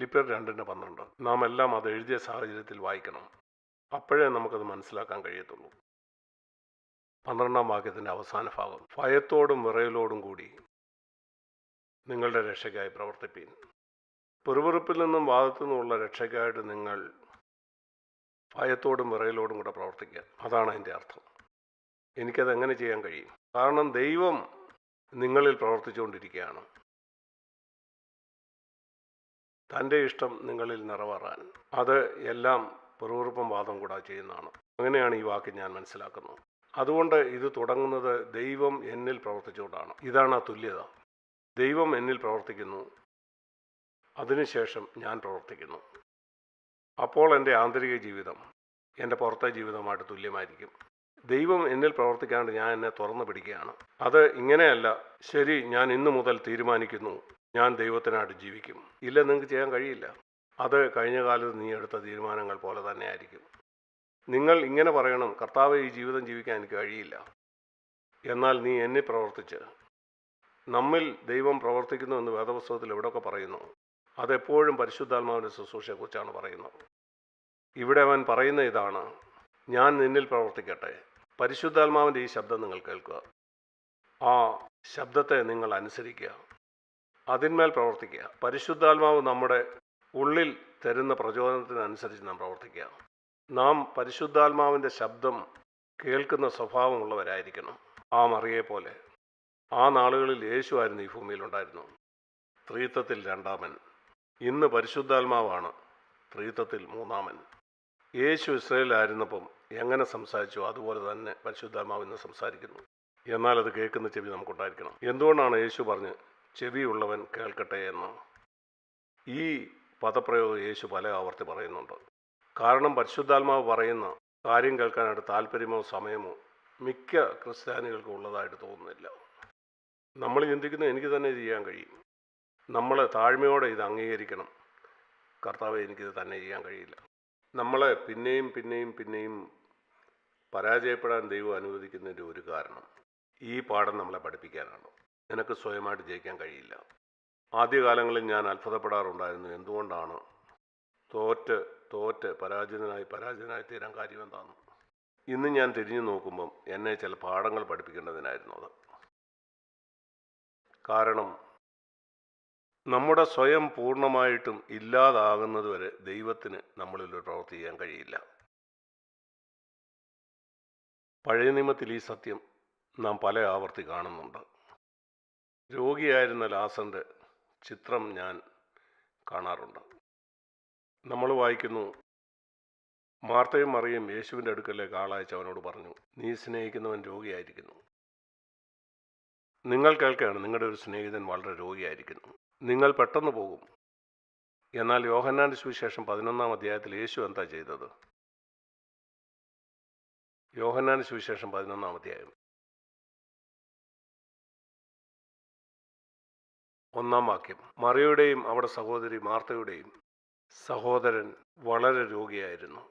ഫിലിപ്പിയർ 2:12. നാം എല്ലാം അത് എഴുതിയ സാഹചര്യത്തിൽ വായിക്കണം. അപ്പോഴേ നമുക്കത് മനസ്സിലാക്കാൻ കഴിയത്തുള്ളൂ. 12-ാം വാക്യത്തിൻ്റെ അവസാന ഭാഗം, ഭയത്തോടും വിറയലോടും കൂടി നിങ്ങളുടെ രക്ഷയ്ക്കായി പ്രവർത്തിപ്പീൻ. പെറുപെറുപ്പിൽ നിന്നും വാദത്തു നിന്നുമുള്ള രക്ഷയ്ക്കായിട്ട് നിങ്ങൾ ഭയത്തോടും വിറയലോടും കൂടെ പ്രവർത്തിക്കുക. അതാണ് അതിൻ്റെ അർത്ഥം. എനിക്കത് എങ്ങനെ ചെയ്യാൻ കഴിയും? കാരണം ദൈവം നിങ്ങളിൽ പ്രവർത്തിച്ചുകൊണ്ടിരിക്കുകയാണ്. തൻ്റെ ഇഷ്ടം നിങ്ങളിൽ നിറവേറാൻ അത് എല്ലാം പെറുപെറുപ്പും വാദം കൂടെ ചെയ്യുന്നതാണ്. അങ്ങനെയാണ് ഈ വാക്യം ഞാൻ മനസ്സിലാക്കുന്നത്. അതുകൊണ്ട് ഇത് തുടങ്ങുന്നത് ദൈവം എന്നിൽ പ്രവർത്തിച്ചുകൊണ്ടാണ്. ഇതാണ് ആ തുല്യത. ദൈവം എന്നിൽ പ്രവർത്തിക്കുന്നു, അതിനുശേഷം ഞാൻ പ്രവർത്തിക്കുന്നു. അപ്പോൾ എൻ്റെ ആന്തരിക ജീവിതം എൻ്റെ പുറത്തെ ജീവിതമായിട്ട് തുല്യമായിരിക്കും. ദൈവം എന്നിൽ പ്രവർത്തിക്കാണ്ട് ഞാൻ എന്നെ തുറന്നു പിടിക്കുകയാണ്. അത് ഇങ്ങനെയല്ല, ശരി ഞാൻ ഇന്നു മുതൽ തീരുമാനിക്കുന്നു ഞാൻ ദൈവത്തിനായിട്ട് ജീവിക്കും. ഇല്ല, നിങ്ങൾക്ക് ചെയ്യാൻ കഴിയില്ല. അത് കഴിഞ്ഞ കാലത്ത് നീ എടുത്ത തീരുമാനങ്ങൾ പോലെ തന്നെ ആയിരിക്കും. നിങ്ങൾ ഇങ്ങനെ പറയണം, കർത്താവ്, ഈ ജീവിതം ജീവിക്കാൻ എനിക്ക് കഴിയില്ല. എന്നാൽ നീ എന്നിൽ പ്രവർത്തിച്ച്, നമ്മിൽ ദൈവം പ്രവർത്തിക്കുന്നു എന്ന് വേദപുസ്തകത്തിൽ എവിടെയൊക്കെ പറയുന്നു, അതെപ്പോഴും പരിശുദ്ധാത്മാവിൻ്റെ ശുശ്രൂഷയെക്കുറിച്ചാണ് പറയുന്നത്. ഇവിടെ അവൻ പറയുന്ന ഇതാണ്, ഞാൻ നിന്നിൽ പ്രവർത്തിക്കട്ടെ. പരിശുദ്ധാത്മാവിൻ്റെ ഈ ശബ്ദം നിങ്ങൾ കേൾക്കുക, ആ ശബ്ദത്തെ നിങ്ങൾ അനുസരിക്കുക, അതിന്മേൽ പ്രവർത്തിക്കുക. പരിശുദ്ധാത്മാവ് നമ്മുടെ ഉള്ളിൽ തരുന്ന പ്രചോദനത്തിനനുസരിച്ച് നാം പ്രവർത്തിക്കുക. നാം പരിശുദ്ധാത്മാവിൻ്റെ ശബ്ദം കേൾക്കുന്ന സ്വഭാവമുള്ളവരായിരിക്കണം. ആ മറിയെ പോലെ. ആ നാളുകളിൽ യേശു ആയിരുന്നു ഈ ഭൂമിയിലുണ്ടായിരുന്നു, ത്രിത്വത്തിൽ രണ്ടാമൻ. ഇന്ന് പരിശുദ്ധാത്മാവാണ് ത്രിത്വത്തിൽ മൂന്നാമൻ. യേശു ഇസ്രായേലിലായിരുന്നപ്പം എങ്ങനെ സംസാരിച്ചു അതുപോലെ തന്നെ പരിശുദ്ധാത്മാവ് ഇന്ന് സംസാരിക്കുന്നു. എന്നാൽ അത് കേൾക്കുന്ന ചെവി നമുക്കുണ്ടായിരിക്കണം. എന്തുകൊണ്ടാണ് യേശു പറഞ്ഞ് ചെവിയുള്ളവൻ കേൾക്കട്ടെ എന്ന്? ഈ പദപ്രയോഗം യേശു പല ആവർത്തി പറയുന്നുണ്ട്. കാരണം പരിശുദ്ധാത്മാവ് പറയുന്ന കാര്യം കേൾക്കാനായിട്ട് താല്പര്യമോ സമയമോ മിക്ക ക്രിസ്ത്യാനികൾക്കും ഉള്ളതായിട്ട് തോന്നുന്നില്ല. നമ്മൾ ചിന്തിക്കുന്നത് എനിക്ക് തന്നെ ചെയ്യാൻ കഴിയും. നമ്മൾ താഴ്മയോടെ ഇത് അംഗീകരിക്കണം. കർത്താവെ, എനിക്കിത് തന്നെ ചെയ്യാൻ കഴിയില്ല. നമ്മളെ പിന്നെയും പിന്നെയും പിന്നെയും പരാജയപ്പെടാൻ ദൈവം അനുവദിക്കുന്നതിൻ്റെ ഒരു കാരണം ഈ പാഠം നമ്മളെ പഠിപ്പിക്കാനാണ്. നിനക്ക് സ്വയമായിട്ട് ജയിക്കാൻ കഴിയില്ല. ആദ്യകാലങ്ങളിൽ ഞാൻ അത്ഭുതപ്പെടാറുണ്ടായിരുന്നു, എന്തുകൊണ്ടാണ് തോറ്റ് പരാജിതനായി തീരാൻ കാര്യം എന്താണ്. ഇന്ന് ഞാൻ തിരിഞ്ഞു നോക്കുമ്പം എന്നെ ചില പാഠങ്ങൾ പഠിപ്പിക്കേണ്ടതിനായിരുന്നു അത്. കാരണം നമ്മുടെ സ്വയം പൂർണ്ണമായിട്ടും ഇല്ലാതാകുന്നതുവരെ ദൈവത്തിന് നമ്മളിലൊരു പ്രവൃത്തി ചെയ്യാൻ കഴിയില്ല. പഴയ നിയമത്തിൽ ഈ സത്യം നാം പല ആവർത്തി കാണുന്നുണ്ട്. രോഗിയായിരുന്ന ലാസറിൻ്റെ ചിത്രം ഞാൻ കാണാറുണ്ട്. നമ്മൾ വായിക്കുന്നു, മാർത്തയും മറിയയും യേശുവിൻ്റെ അടുക്കലേക്ക് ആളയച്ച് അവനോട് പറഞ്ഞു, നീ സ്നേഹിക്കുന്നവൻ രോഗിയായിരിക്കുന്നു. നിങ്ങൾ കേൾക്കുകയാണ്, നിങ്ങളുടെ ഒരു സ്നേഹിതൻ വളരെ രോഗിയായിരിക്കുന്നു. നിങ്ങൾ പെട്ടെന്ന് പോകും. എന്നാൽ യോഹന്നാൻ്റെ സുവിശേഷം 11-ാം അധ്യായത്തിൽ യേശു എന്താ ചെയ്തത്? യോഹന്നാൻ്റെ സുവിശേഷം 11-ാം അധ്യായം 1-ാം വാക്യം, മറിയയുടെയും അവിടെ സഹോദരി മാർത്തയുടെയും സഹോദരൻ വളരെ രോഗിയായിരുന്നു.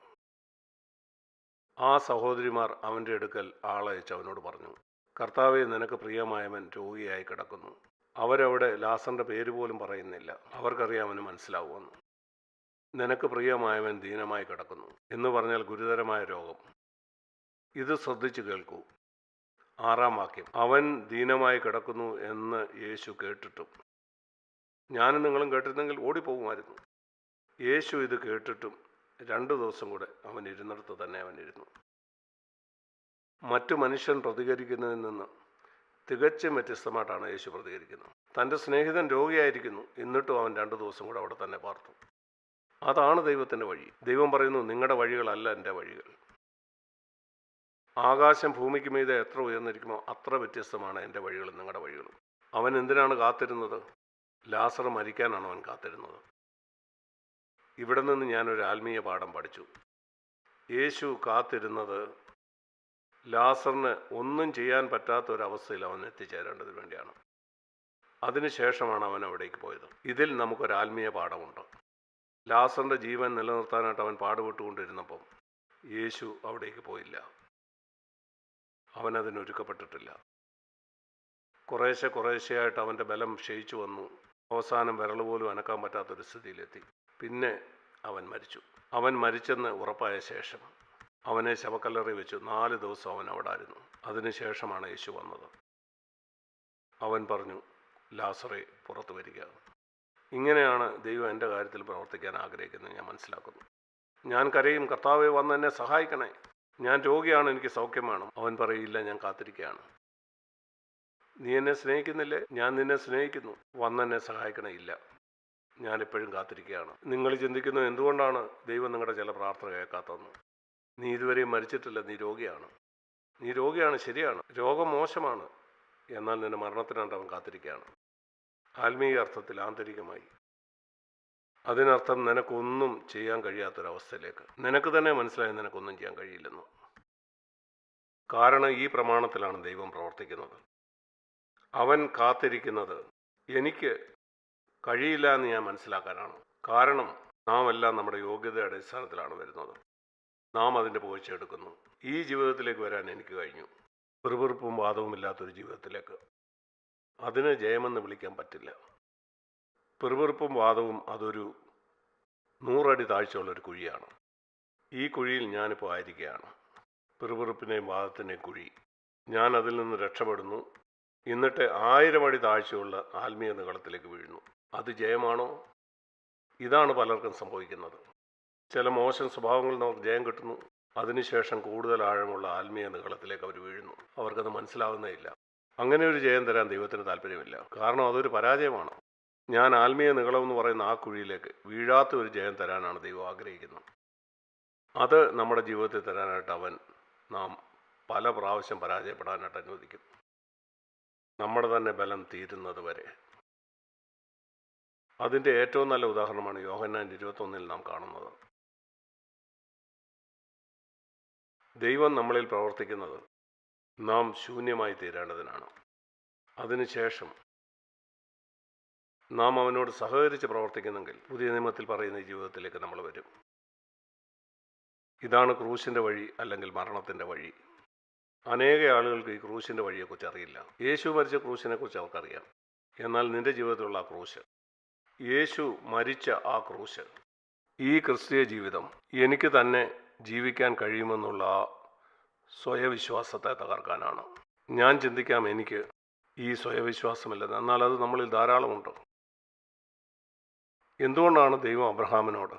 ആ സഹോദരിമാർ അവൻ്റെ അടുക്കൽ ആളയച്ച് അവനോട് പറഞ്ഞു, കർത്താവേ, നിനക്ക് പ്രിയമായവൻ രോഗിയായി കിടക്കുന്നു. അവരവിടെ ലാസറിൻ്റെ പേര് പോലും പറയുന്നില്ല. അവർക്കറിയാം അവന് മനസ്സിലാവുമെന്ന്. നിനക്ക് പ്രിയമായവൻ ദീനമായി കിടക്കുന്നു എന്ന് പറഞ്ഞാൽ ഗുരുതരമായ രോഗം. ഇത് ശ്രദ്ധിച്ചു കേൾക്കൂ. 6-ാം വാക്യം, അവൻ ദീനമായി കിടക്കുന്നു എന്ന് യേശു കേട്ടിട്ടും. ഞാനും നിങ്ങളും കേട്ടിരുന്നെങ്കിൽ ഓടിപ്പോകുമായിരുന്നു. യേശു ഇത് കേട്ടിട്ടും 2 ദിവസം കൂടെ അവൻ ഇരുന്നിടത്ത് തന്നെ അവൻ ഇരുന്നു. മറ്റു മനുഷ്യൻ പ്രതികരിക്കുന്നതിൽ നിന്ന് തികച്ചും വ്യത്യസ്തമായിട്ടാണ് യേശു പ്രതികരിക്കുന്നത്. തൻ്റെ സ്നേഹിതൻ രോഗിയായിരിക്കുന്നു, എന്നിട്ടും അവൻ 2 ദിവസം കൂടെ അവിടെ തന്നെ പാർത്തു. അതാണ് ദൈവത്തിൻ്റെ വഴി. ദൈവം പറയുന്നു, നിങ്ങളുടെ വഴികളല്ല എൻ്റെ വഴികൾ. ആകാശം ഭൂമിക്ക് മീതെ എത്ര ഉയർന്നിരിക്കുമോ അത്ര വ്യത്യസ്തമാണ് എൻ്റെ വഴികളും നിങ്ങളുടെ വഴികളും. അവൻ എന്തിനാണ് കാത്തിരുന്നത്? ലാസർ മരിക്കാനാണ് അവൻ കാത്തിരുന്നത്. ഇവിടെ നിന്ന് ഞാനൊരു ആത്മീയ പാഠം പഠിച്ചു. യേശു കാത്തിരുന്നത് ലാസറിന് ഒന്നും ചെയ്യാൻ പറ്റാത്തൊരവസ്ഥയിൽ അവൻ എത്തിച്ചേരേണ്ടതിന് വേണ്ടിയാണ്. അതിനുശേഷമാണ് അവൻ അവിടേക്ക് പോയത്. ഇതിൽ നമുക്കൊരു ആത്മീയ പാഠമുണ്ട്. ലാസറിൻ്റെ ജീവൻ നിലനിർത്താനായിട്ട് അവൻ പാടുപെട്ടുകൊണ്ടിരുന്നപ്പം യേശു അവിടേക്ക് പോയില്ല. അവനതിനൊരുക്കപ്പെട്ടിട്ടില്ല. കുറേശ്ശെയായിട്ട് അവൻ്റെ ബലം ക്ഷയിച്ചു വന്നു. അവസാനം വിരൽ പോലും അനക്കാൻ പറ്റാത്തൊരു സ്ഥിതിയിലെത്തി. പിന്നെ അവൻ മരിച്ചു. അവൻ മരിച്ചെന്ന് ഉറപ്പായ ശേഷം അവനെ ശവക്കല്ലറി വെച്ചു. 4 ദിവസം അവൻ അവിടെ ആയിരുന്നു. അതിനുശേഷമാണ് യേശു വന്നത്. അവൻ പറഞ്ഞു, ലാസറേ പുറത്തു വരിക. ഇങ്ങനെയാണ് ദൈവം എൻ്റെ കാര്യത്തിൽ പ്രവർത്തിക്കാൻ ആഗ്രഹിക്കുന്നത് ഞാൻ മനസ്സിലാക്കുന്നു. ഞാൻ കരയും, കർത്താവേ വന്ന് എന്നെ സഹായിക്കണേ, ഞാൻ രോഗിയാണ്, എനിക്ക് സൗഖ്യം വേണം. അവൻ പറയില്ല, ഞാൻ കാത്തിരിക്കുകയാണ്. നീ എന്നെ സ്നേഹിക്കുന്നില്ലേ? ഞാൻ നിന്നെ സ്നേഹിക്കുന്നു, വന്നെന്നെ സഹായിക്കണേ. ഇല്ല, ഞാനിപ്പോഴും കാത്തിരിക്കുകയാണ്. നിങ്ങൾ ചിന്തിക്കുന്നു എന്തുകൊണ്ടാണ് ദൈവം നിങ്ങളുടെ ചില പ്രാർത്ഥന കേൾക്കാത്തതെന്ന്. നീ ഇതുവരെയും മരിച്ചിട്ടില്ല, നീ രോഗിയാണ്. നീ രോഗിയാണ്, ശരിയാണ്, രോഗം മോശമാണ്. എന്നാൽ നിന്റെ മരണത്തിനായിട്ട് അവൻ കാത്തിരിക്കുകയാണ്. ആത്മീയ അർത്ഥത്തിൽ, ആന്തരികമായി. അതിനർത്ഥം നിനക്കൊന്നും ചെയ്യാൻ കഴിയാത്തൊരവസ്ഥയിലേക്ക്. നിനക്ക് തന്നെ മനസ്സിലായി നിനക്കൊന്നും ചെയ്യാൻ കഴിയില്ലെന്ന്. കാരണം ഈ പ്രമാണത്തിലാണ് ദൈവം പ്രവർത്തിക്കുന്നത്. അവൻ കാത്തിരിക്കുന്നത് എനിക്ക് കഴിയില്ല എന്ന് ഞാൻ മനസ്സിലാക്കാനാണ്. കാരണം നാം എല്ലാം നമ്മുടെ യോഗ്യതയുടെ അടിസ്ഥാനത്തിലാണ് വരുന്നത്. നാം അതിൻ്റെ പോഴ്ച എടുക്കുന്നു. ഈ ജീവിതത്തിലേക്ക് വരാൻ എനിക്ക് കഴിഞ്ഞു, വെറുവെറുപ്പും വാദവും ഇല്ലാത്തൊരു ജീവിതത്തിലേക്ക്. അതിന് ജയമെന്ന് വിളിക്കാൻ പറ്റില്ല. പെറുപെറുപ്പും വാദവും അതൊരു 100 അടി താഴ്ചയുള്ളൊരു കുഴിയാണ്. ഈ കുഴിയിൽ ഞാനിപ്പോൾ ആയിരിക്കുകയാണ്. പെറുപെറുപ്പിനെയും വാദത്തിൻ്റെയും കുഴി. ഞാൻ അതിൽ നിന്ന് രക്ഷപ്പെടുന്നു. എന്നിട്ട് 1000 അടി താഴ്ചയുള്ള ആത്മീയ നിഗളത്തിലേക്ക് വീഴുന്നു. അത് ജയമാണോ? ഇതാണ് പലർക്കും സംഭവിക്കുന്നത്. ചില മോശം സ്വഭാവങ്ങളിൽ നമുക്ക് ജയം കിട്ടുന്നു. അതിനുശേഷം കൂടുതൽ ആഴമുള്ള ആത്മീയ നിഗളത്തിലേക്ക് അവർ വീഴുന്നു. അവർക്കത് മനസ്സിലാവുന്നേ ഇല്ല. അങ്ങനെ ഒരു ജയം തരാൻ ദൈവത്തിന് താല്പര്യമില്ല. കാരണം അതൊരു പരാജയമാണ്. ഞാൻ ആത്മീയ നിഗളം എന്ന് പറയുന്ന ആ കുഴിയിലേക്ക് വീഴാത്ത ഒരു ജയം തരാനാണ് ദൈവം ആഗ്രഹിക്കുന്നത്. അത് നമ്മുടെ ജീവിതത്തിൽ തരാനായിട്ട് നാം പല പ്രാവശ്യം പരാജയപ്പെടാനായിട്ട് അനുവദിക്കും. നമ്മുടെ തന്നെ ബലം തീരുന്നത് വരെ. അതിൻ്റെ ഏറ്റവും നല്ല ഉദാഹരണമാണ് യോഹന്നാൻ 21 നാം കാണുന്നത്. ദൈവം നമ്മളിൽ പ്രവർത്തിക്കുന്നത് നാം ശൂന്യമായി തീരേണ്ടതിനാണ്. അതിനുശേഷം നാം അവനോട് സഹകരിച്ച് പ്രവർത്തിക്കുന്നെങ്കിൽ പുതിയ നിയമത്തിൽ പറയുന്ന ഈ ജീവിതത്തിലേക്ക് നമ്മൾ വരും. ഇതാണ് ക്രൂശിൻ്റെ വഴി, അല്ലെങ്കിൽ മരണത്തിൻ്റെ വഴി. അനേക ആളുകൾക്ക് ഈ ക്രൂശിൻ്റെ വഴിയെക്കുറിച്ച് അറിയില്ല. യേശു മരിച്ച ക്രൂശിനെക്കുറിച്ച് അവർക്കറിയാം. എന്നാൽ നിന്റെ ജീവിതത്തിലുള്ള ആ ക്രൂശ്, യേശു മരിച്ച ആ ക്രൂശ്, ഈ ക്രിസ്തീയ ജീവിതം എനിക്ക് തന്നെ ജീവിക്കാൻ കഴിയുമെന്നുള്ള ആ സ്വയവിശ്വാസത്തെ തകർക്കാനാണ്. ഞാൻ ചിന്തിക്കാം എനിക്ക് ഈ സ്വയവിശ്വാസമില്ലെന്ന്. എന്നാൽ അത് നമ്മളിൽ ധാരാളമുണ്ട്. എന്തുകൊണ്ടാണ് ദൈവം അബ്രഹാമിനോട്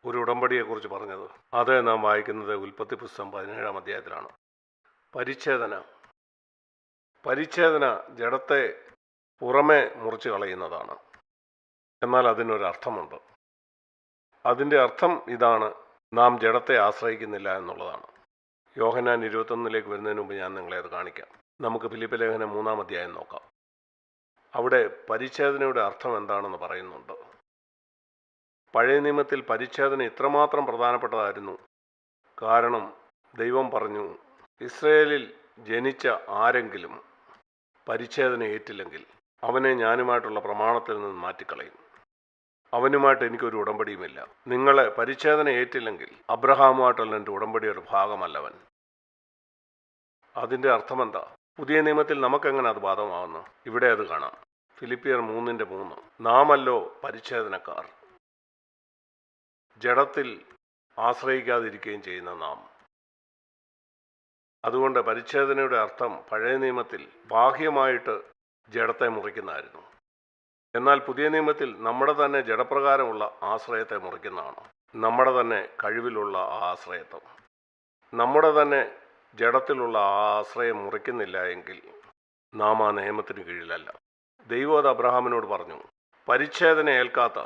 ഒരു ഉടമ്പടിയെക്കുറിച്ച് പറഞ്ഞത്? അത് നാം വായിക്കുന്നത് ഉൽപ്പത്തി പുസ്തകം 17-ാം അധ്യായത്തിലാണ്. പരിച്ഛേദന ജഡത്തെ പുറമെ മുറിച്ച് കളയുന്നതാണ്. എന്നാൽ അതിനൊരർത്ഥമുണ്ട്. അതിൻ്റെ അർത്ഥം ഇതാണ്: നാം ജഡത്തെ ആശ്രയിക്കുന്നില്ല എന്നുള്ളതാണ്. യോഹന്നാൻ 21 വരുന്നതിന് മുമ്പ് ഞാൻ നിങ്ങളെ അത് കാണിക്കാം. നമുക്ക് ഫിലിപ്പി ലേഖനം 3-ാം അധ്യായം നോക്കാം. അവിടെ പരിച്ഛേദനയുടെ അർത്ഥം എന്താണെന്ന് പറയുന്നുണ്ട്. പഴയ നിയമത്തിൽ പരിച്ഛേദന ഇത്രമാത്രം പ്രധാനപ്പെട്ടതായിരുന്നു. കാരണം ദൈവം പറഞ്ഞു, ഇസ്രയേലിൽ ജനിച്ച ആരെങ്കിലും പരിച്ഛേദന ഏറ്റില്ലെങ്കിൽ അവനെ ഞാനുമായിട്ടുള്ള പ്രമാണത്തിൽ നിന്ന് മാറ്റിക്കളയും. അവനുമായിട്ട് എനിക്കൊരു ഉടമ്പടിയുമില്ല. നിങ്ങളെ പരിച്ഛേദന ഏറ്റില്ലെങ്കിൽ അബ്രഹാമുമായിട്ടുള്ള എൻ്റെ ഉടമ്പടിയുടെ ഭാഗമല്ലവൻ. അതിൻ്റെ അർത്ഥമെന്താ? പുതിയ നിയമത്തിൽ നമുക്കെങ്ങനെ അത് ബാധകമാവുന്നു? ഇവിടെ അത് കാണാം. ഫിലിപ്പിയർ 3:3. നാമല്ലോ പരിച്ഛേദനക്കാർ, ജഡത്തിൽ ആശ്രയിക്കാതിരിക്കുകയും ചെയ്യുന്ന നാം. അതുകൊണ്ട് പരിച്ഛേദനയുടെ അർത്ഥം പഴയ നിയമത്തിൽ ബാഹ്യമായിട്ട് ജഡത്തെ മുറിക്കുന്നതായിരുന്നു. എന്നാൽ പുതിയ നിയമത്തിൽ നമ്മുടെ തന്നെ ജഡപ്രകാരമുള്ള ആശ്രയത്തെ മുറിക്കുന്നതാണ്. നമ്മുടെ തന്നെ കഴിവിലുള്ള ആ ആശ്രയത്വം. നമ്മുടെ തന്നെ ജഡത്തിലുള്ള ആ ആശ്രയം മുറിക്കുന്നില്ല എങ്കിൽ നാം ആ നിയമത്തിന് കീഴിലല്ല. ദൈവം അത് അബ്രഹാമിനോട് പറഞ്ഞു. പരിച്ഛേദന ഏൽക്കാത്ത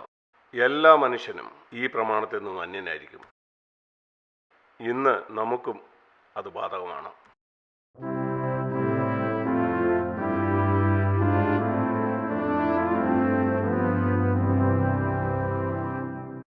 എല്ലാ മനുഷ്യനും ഈ പ്രമാണത്തിൽ നിന്നും അന്യനായിരിക്കും. ഇന്ന് നമുക്കും അത് ബാധകമാണ്.